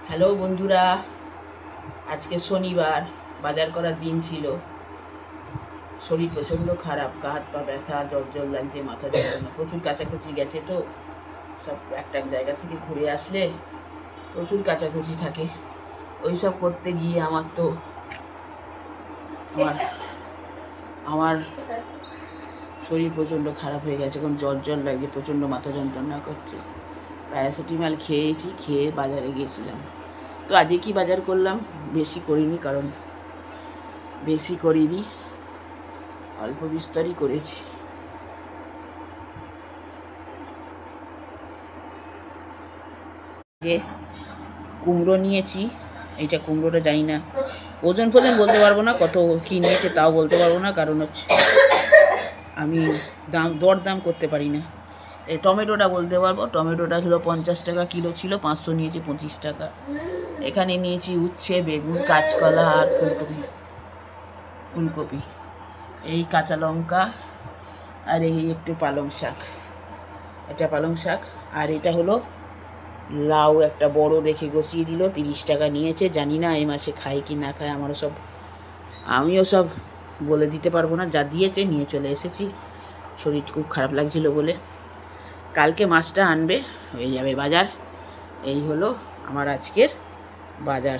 Hello বন্ধুরা, আজকে শনিবার, বাজার করার দিন ছিল। শরীর প্রচণ্ড খারাপ, গা হাত পা ব্যথা, জ্বর জ্বর লাগছে, মাথা যন্ত্রণা, প্রচুর কাচাকুচি গেছে। তো সব একটা এক জায়গা থেকে ঘুরে আসলে প্রচুর কাচাকুচি থাকে। ওই সব করতে গিয়ে আমার আমার আমার শরীর প্রচণ্ড খারাপ হয়ে গেছে। এখন জ্বর জ্বর লাগছে, প্রচণ্ড মাথা যন্ত্রণা করছে। প্যারাসিটামল খেয়েছি, খেয়ে বাজারে গিয়েছিলাম। তো আজকে কি বাজার করলাম, বেশি করিনি, অল্প বিস্তারই করেছি। যে কুমড়ো নিয়েছি, এইটা কুমড়োটা জানি না, ওজন বলতে পারবো না, কত কী নিয়েছে তাও বলতে পারবো না, কারণ হচ্ছে আমি দরদাম করতে পারি না। এই টমেটোটা বলতে পারবো, টমেটোটা ছিল 50 টাকা কিলো ছিল, 500 নিয়েছি 25 টাকা। এখানে নিয়েছি উচ্ছে, বেগুন, কাঁচকলা আর ফুলকপি, এই কাঁচা লঙ্কা, আর এই একটু পালং শাক, এটা পালং শাক। আর এটা হলো লাউ, একটা বড় দেখে গছিয়ে দিল, 30 টাকা নিয়েছে। জানি না এই মাসে খায় কি না খায়, আমিও সব বলে দিতে পারবো না, যা দিয়েছে নিয়ে চলে এসেছি। শরীর খুব খারাপ লাগছিল বলে। কালকে মাছটা আনবে, হয়ে যাবে বাজার। এই হলো আমার আজকের বাজার।